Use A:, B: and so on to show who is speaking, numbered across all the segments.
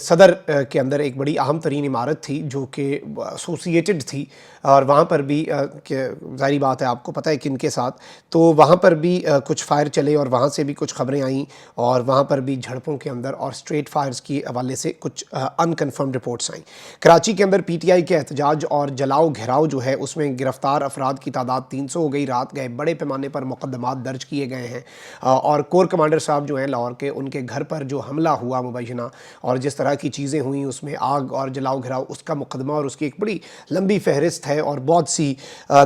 A: صدر کے اندر ایک بڑی اہم ترین عمارت تھی جو کہ ایسوسیٹڈ تھی، اور وہاں پر بھی ظاہری بات ہے آپ کو پتہ ہے کن کے ساتھ، تو وہاں پر بھی کچھ فائر چلے اور وہاں سے بھی کچھ خبریں آئیں، اور وہاں پر بھی جھڑپوں کے اندر اور اسٹریٹ فائرز کی حوالے سے کچھ انکنفرم رپورٹس آئیں۔ کراچی کے اندر پی ٹی آئی کے احتجاج اور جلاؤ گھیراؤ جو ہے اس میں گرفتار افراد کی تعداد 300 ہو گئی، رات گئے بڑے پیمانے پر مقدمات درج کیے گئے ہیں، اور کور کمانڈر صاحب جو ہیں لاہور کے، ان کے گھر پر جو حملہ ہوا مبینہ اور جس طرح کی چیزیں ہوئیں اس میں آگ اور جلاؤ گھراؤ، اس کا مقدمہ اور اس کی ایک بڑی لمبی فہرست ہے، اور بہت سی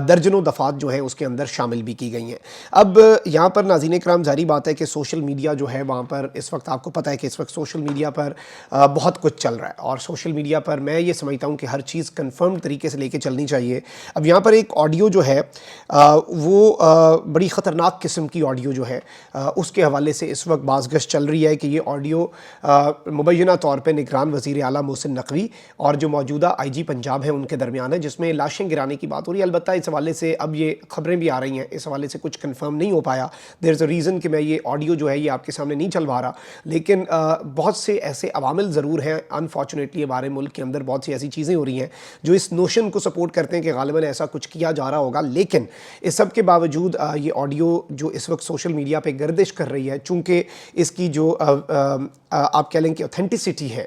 A: درجنوں دفعات جو ہیں اس کے اندر شامل بھی کی گئی ہیں۔ اب یہاں پر ناظرین کرام ظاہری بات ہے کہ سوشل میڈیا جو ہے وہاں پر اس وقت آپ کو پتہ ہے کہ اس وقت سوشل میڈیا پر بہت کچھ چل رہا ہے، اور سوشل میڈیا پر میں یہ سمجھتا ہوں کہ ہر چیز کنفرم طریقے سے لے کے چلنی چاہیے۔ اب یہاں پر ایک آڈیو جو ہے وہ بڑی خطرناک قسم کی آڈیو جو ہے اس کے حوالے سے اس وقت باز گشت چل رہی ہے کہ یہ آڈیو مبینہ طور پہ نگران وزیر اعلیٰ محسن نقوی اور جو موجودہ آئی جی پنجاب ہیں ان کے درمیان ہے، جس میں لاشیں گرانے کی بات ہو رہی ہے۔ البتہ اس حوالے سے اب یہ خبریں بھی آ رہی ہیں، اس حوالے سے کچھ کنفرم نہیں ہو پایا، دیر از اے ریزن کہ میں یہ آڈیو جو ہے یہ آپ کے سامنے نہیں چلوا رہا، لیکن بہت سے ایسے عوامل ضرور ہیں انفارچونیٹلی ہمارے ملک کے اندر بہت سی ایسی چیزیں ہو رہی ہیں جو اس نوشن کو سپورٹ کرتے ہیں کہ غالباً ایسا کچھ کیا جا رہا ہوگا، لیکن اس سب کے باوجود یہ آڈیو جو اس وقت سوشل میڈیا پہ گردش کر رہی ہے، چونکہ اس کی جو آپ کہہ لیں کہ اوتھینٹسٹی ہے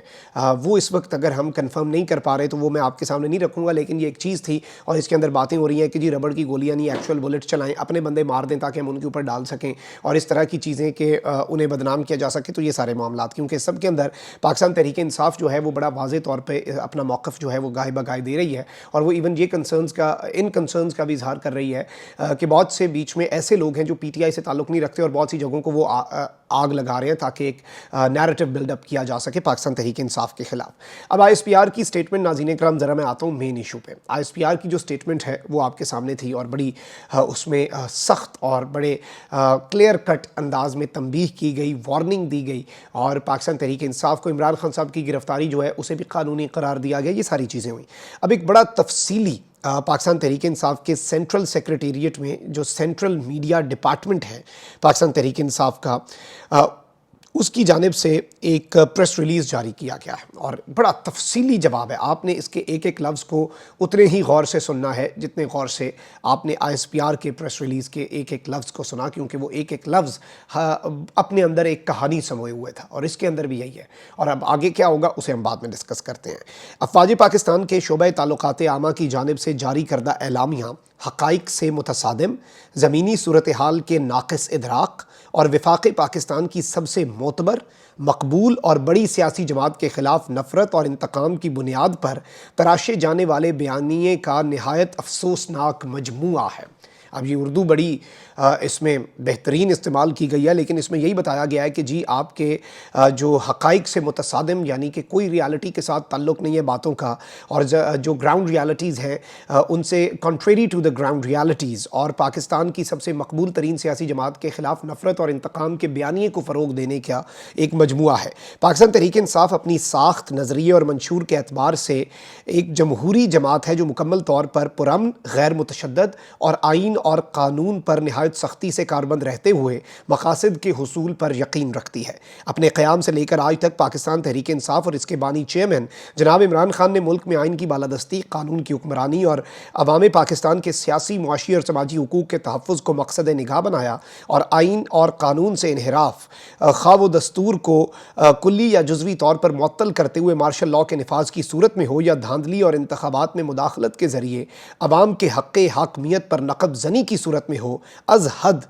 A: وہ اس وقت اگر ہم کنفرم نہیں کر پا رہے تو وہ میں آپ کے سامنے نہیں رکھوں گا، لیکن یہ ایک چیز تھی اور اس کے اندر باتیں ہو رہی ہیں کہ جی ربڑ کی گولیاں نہیں، ایکچوئل بلٹ چلائیں، اپنے بندے مار دیں تاکہ ہم ان کے اوپر ڈال سکیں، اور اس طرح کی چیزیں کہ انہیں بدنام کیا جا سکے۔ تو یہ سارے معاملات کیونکہ سب کے اندر پاکستان تحریک انصاف جو ہے وہ بڑا واضح طور پہ اپنا موقف جو ہے وہ گاہے بگاہے دے رہی ہے، اور وہ ایون یہ کنسرنز کا بھی اظہار کر رہی ہے کہ بہت سے بیچ میں ایسے لوگ ہیں جو پی ٹی آئی سے تعلق نہیں رکھتے اور بہت سی جگہوں کو وہ آگ لگا رہے ہیں تاکہ ایک نیریٹو بلڈ اپ کیا جا سکے پاکستان تحریک انصاف کے خلاف۔ اب آئی ایس پی آر کی سٹیٹمنٹ ناظرین کرام، ذرا میں آتا ہوں مین ایشو پہ۔ آئی ایس پی آر کی جو سٹیٹمنٹ ہے وہ آپ کے سامنے تھی اور بڑی اس میں سخت اور بڑے کلیئر کٹ انداز میں تنبیہ کی گئی، وارننگ دی گئی، اور پاکستان تحریک انصاف کو عمران خان صاحب کی گرفتاری جو ہے اسے بھی قانونی قرار دیا گیا، یہ ساری چیزیں ہوئیں۔ اب ایک بڑا تفصیلی پاکستان تحریک انصاف کے سینٹرل سیکریٹریٹ میں جو سینٹرل میڈیا ڈپارٹمنٹ ہے پاکستان تحریک انصاف کا، اس کی جانب سے ایک پریس ریلیز جاری کیا گیا ہے، اور بڑا تفصیلی جواب ہے۔ آپ نے اس کے ایک ایک لفظ کو اتنے ہی غور سے سننا ہے جتنے غور سے آپ نے آئی ایس پی آر کے پریس ریلیز کے ایک ایک لفظ کو سنا، کیونکہ وہ ایک ایک لفظ اپنے اندر ایک کہانی سموئے ہوئے تھا، اور اس کے اندر بھی یہی ہے۔ اور اب آگے کیا ہوگا اسے ہم بعد میں ڈسکس کرتے ہیں۔ افواج پاکستان کے شعبہ تعلقات عامہ کی جانب سے جاری کردہ اعلامیہ حقائق سے متصادم، زمینی صورتحال کے ناقص ادراک اور وفاق پاکستان کی سب سے معتبر، مقبول اور بڑی سیاسی جماعت کے خلاف نفرت اور انتقام کی بنیاد پر تراشے جانے والے بیانیے کا نہایت افسوسناک مجموعہ ہے۔ اب یہ اردو بڑی اس میں بہترین استعمال کی گئی ہے، لیکن اس میں یہی بتایا گیا ہے کہ جی آپ کے جو حقائق سے متصادم، یعنی کہ کوئی ریالٹی کے ساتھ تعلق نہیں ہے باتوں کا، اور جو گراؤنڈ ریالٹیز ہیں ان سے contrary to the ground realities, اور پاکستان کی سب سے مقبول ترین سیاسی جماعت کے خلاف نفرت اور انتقام کے بیانیے کو فروغ دینے کا ایک مجموعہ ہے۔ پاکستان تحریک انصاف اپنی ساخت، نظریے اور منشور کے اعتبار سے ایک جمہوری جماعت ہے جو مکمل طور پر پرامن، غیر متشدد اور آئین اور قانون پر نہایت سختی سے کاربند رہتے ہوئے مقاصد کے حصول پر یقین رکھتی ہے۔ اپنے قیام سے لے کر آج تک پاکستان تحریک انصاف اور اس کے بانی چیئرمین جناب عمران خان نے ملک میں آئین کی بالادستی، قانون کی حکمرانی اور عوام پاکستان کے سیاسی، معاشی اور سماجی حقوق کے تحفظ کو مقصد نگاہ بنایا، اور آئین اور قانون سے انحراف، خواہ و دستور کو کلی یا جزوی طور پر معطل کرتے ہوئے مارشل لاء کے نفاذ کی صورت میں ہو یا دھاندلی اور انتخابات میں مداخلت کے ذریعے عوام کے حق حاکمیت پر نقب زنی کی صورت میں ہو، از حد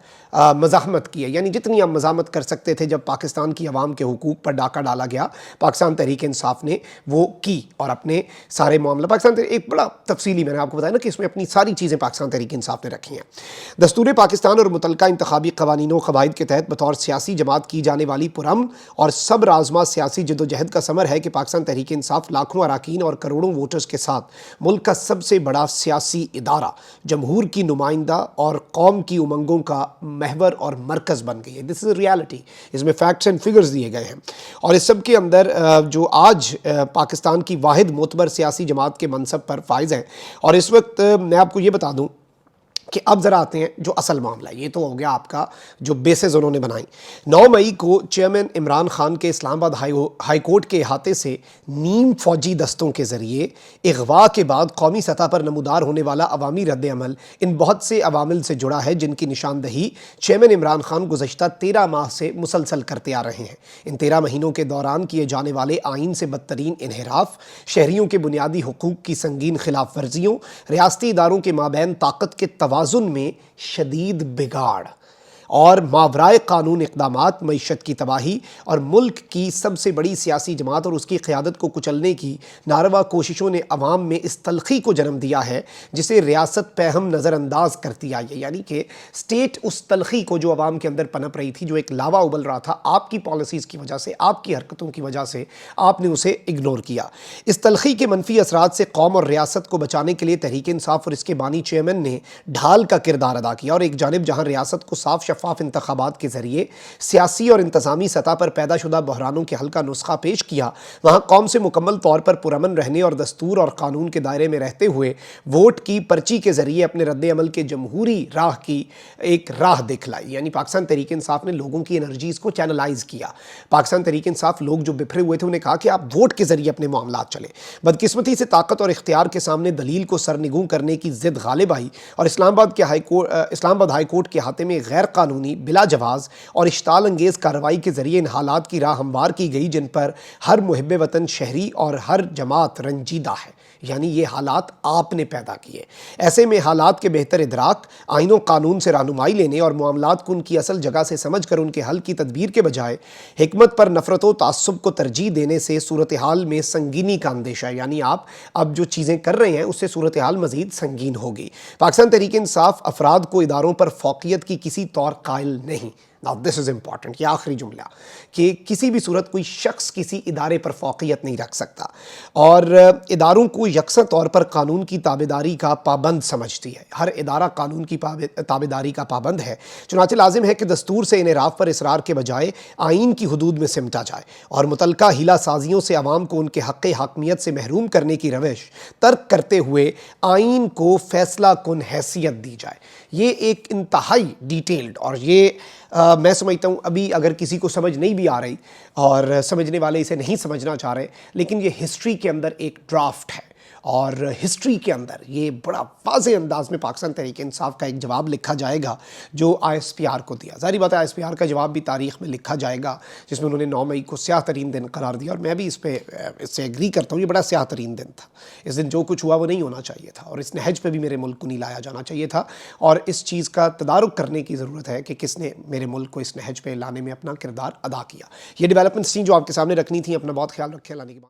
A: مزاحمت کی ہے۔ یعنی جتنی ہم مزاحمت کر سکتے تھے جب پاکستان کی عوام کے حقوق پر ڈاکہ ڈالا گیا، پاکستان تحریک انصاف نے وہ کی، اور اپنے سارے معاملہ ایک بڑا تفصیلی میں نے آپ کو بتایا نا کہ اس میں اپنی ساری چیزیں پاکستان تحریک انصاف نے رکھی ہیں۔ دستور پاکستان اور متعلقہ انتخابی قوانین و قواعد کے تحت بطور سیاسی جماعت کی جانے والی پرامن اور صبر آزما سیاسی جدوجہد کا ثمر ہے کہ پاکستان تحریک انصاف لاکھوں اراکین اور کروڑوں ووٹرز کے ساتھ ملک کا سب سے بڑا سیاسی ادارہ، جمہور کی نمائندہ اور قوم کی امنگوں کا محور اور مرکز بن گئی ہے۔ دس از ریالٹی، اس میں فیکٹس اینڈ فگرز دیے گئے ہیں، اور اس سب کے اندر جو آج پاکستان کی واحد معتبر سیاسی جماعت کے منصب پر فائز ہیں۔ اور اس وقت میں آپ کو یہ بتا دوں کہ اب ذرا آتے ہیں جو اصل معاملہ ہے. یہ تو ہو گیا آپ کا جو بیسز انہوں نے بنائی. 9 مئی کو چیئرمین عمران خان کے اسلام آباد ہائی کورٹ کے احاطے سے نیم فوجی دستوں کے ذریعے اغوا کے بعد قومی سطح پر نمودار ہونے والا عوامی رد عمل ان بہت سے عوامل سے جڑا ہے جن کی نشاندہی چیئرمین عمران خان گزشتہ 13 ماہ سے مسلسل کرتے آ رہے ہیں. ان 13 مہینوں کے دوران کیے جانے والے آئین سے بدترین انحراف، شہریوں کے بنیادی حقوق کی سنگین خلاف ورزیوں، ریاستی اداروں کے مابین طاقت کے توازن میں شدید بگاڑ اور ماورائے قانون اقدامات، معیشت کی تباہی اور ملک کی سب سے بڑی سیاسی جماعت اور اس کی قیادت کو کچلنے کی ناروا کوششوں نے عوام میں اس تلخی کو جنم دیا ہے جسے ریاست پہم نظر انداز کرتی آئی ہے. یعنی کہ اسٹیٹ اس تلخی کو جو عوام کے اندر پنپ رہی تھی، جو ایک لاوا ابل رہا تھا آپ کی پالیسیز کی وجہ سے، آپ کی حرکتوں کی وجہ سے، آپ نے اسے اگنور کیا. اس تلخی کے منفی اثرات سے قوم اور ریاست کو بچانے کے لیے تحریک انصاف اور اس کے بانی چیئرمین نے ڈھال کا کردار ادا کیا اور ایک جانب جہاں ریاست کو صاف شفاف انتخابات کے ذریعے سیاسی اور انتظامی سطح پر پیدا شدہ بحرانوں کے حل کا نسخہ پیش کیا، وہاں قوم سے مکمل طور پر پرامن رہنے اور دستور اور قانون کے دائرے میں رہتے ہوئے ووٹ کی پرچی کے ذریعے اپنے رد عمل کے جمہوری راہ کی ایک راہ دکھلائی. یعنی پاکستان تحریک انصاف نے لوگوں کی انرجیز کو چینلائز کیا. پاکستان تحریک انصاف لوگ جو بپھرے ہوئے تھے انہیں کہا کہ آپ ووٹ کے ذریعے اپنے معاملات چلیں. بدقسمتی سے طاقت اور اختیار کے سامنے دلیل کو سرنگوں کرنے کی ضد غالب آئی اور اسلام آباد ہائی کورٹ کے احاطے میں غیر قانونی، بلا جواز اور اشتعال انگیز کارروائی کے ذریعے ان حالات کی راہ ہموار کی گئی جن پر ہر محب وطن شہری اور ہر جماعت رنجیدہ ہے. یعنی یہ حالات آپ نے پیدا کیے. ایسے میں حالات کے بہتر ادراک، آئین و قانون سے رہنمائی لینے اور معاملات کو ان کی اصل جگہ سے سمجھ کر ان کے حل کی تدبیر کے بجائے حکمت پر نفرت و تعصب کو ترجیح دینے سے صورتحال میں سنگینی کا اندیشہ ہے. یعنی آپ اب جو چیزیں کر رہے ہیں اس سے صورتحال مزید سنگین ہوگی. پاکستان تحریک انصاف افراد کو اداروں پر فوقیت کی کسی طور قائل نہیں. Now this is important. یہ آخری جملہ کہ کسی بھی صورت کوئی شخص کسی ادارے پر فوقیت نہیں رکھ سکتا اور اداروں کو یکساں طور پر قانون کی تابعداری کا پابند سمجھتی ہے. ہر ادارہ قانون کی تابعداری کا پابند ہے. چنانچہ لازم ہے کہ دستور سے انحراف پر اصرار کے بجائے آئین کی حدود میں سمٹا جائے اور متعلقہ ہیلہ سازیوں سے عوام کو ان کے حق حاکمیت سے محروم کرنے کی روش ترک کرتے ہوئے آئین کو فیصلہ کن حیثیت دی جائے. یہ ایک انتہائی ڈیٹیلڈ اور یہ میں سمجھتا ہوں ابھی اگر کسی کو سمجھ نہیں بھی آ رہی اور سمجھنے والے اسے نہیں سمجھنا چاہ رہے، لیکن یہ ہسٹری کے اندر ایک ڈرافٹ ہے اور ہسٹری کے اندر یہ بڑا واضح انداز میں پاکستان تحریک انصاف کا ایک جواب لکھا جائے گا جو آئی ایس پی آر کو دیا. ظاہری بات ہے آئی ایس پی آر کا جواب بھی تاریخ میں لکھا جائے گا جس میں انہوں نے 9 مئی کو سیاہ ترین دن قرار دیا اور میں بھی اس سے ایگری کرتا ہوں. یہ بڑا سیاہ ترین دن تھا. اس دن جو کچھ ہوا وہ نہیں ہونا چاہیے تھا اور اس نہج پہ بھی میرے ملک کو نہیں لایا جانا چاہیے تھا اور اس چیز کا تدارک کرنے کی ضرورت ہے کہ کس نے میرے ملک کو اس نہج پہ لانے میں اپنا کردار ادا کیا. یہ ڈیولپمنٹس تھیں جو آپ کے سامنے رکھنی تھیں. اپنا بہت خیال رکھیں. اللہ نے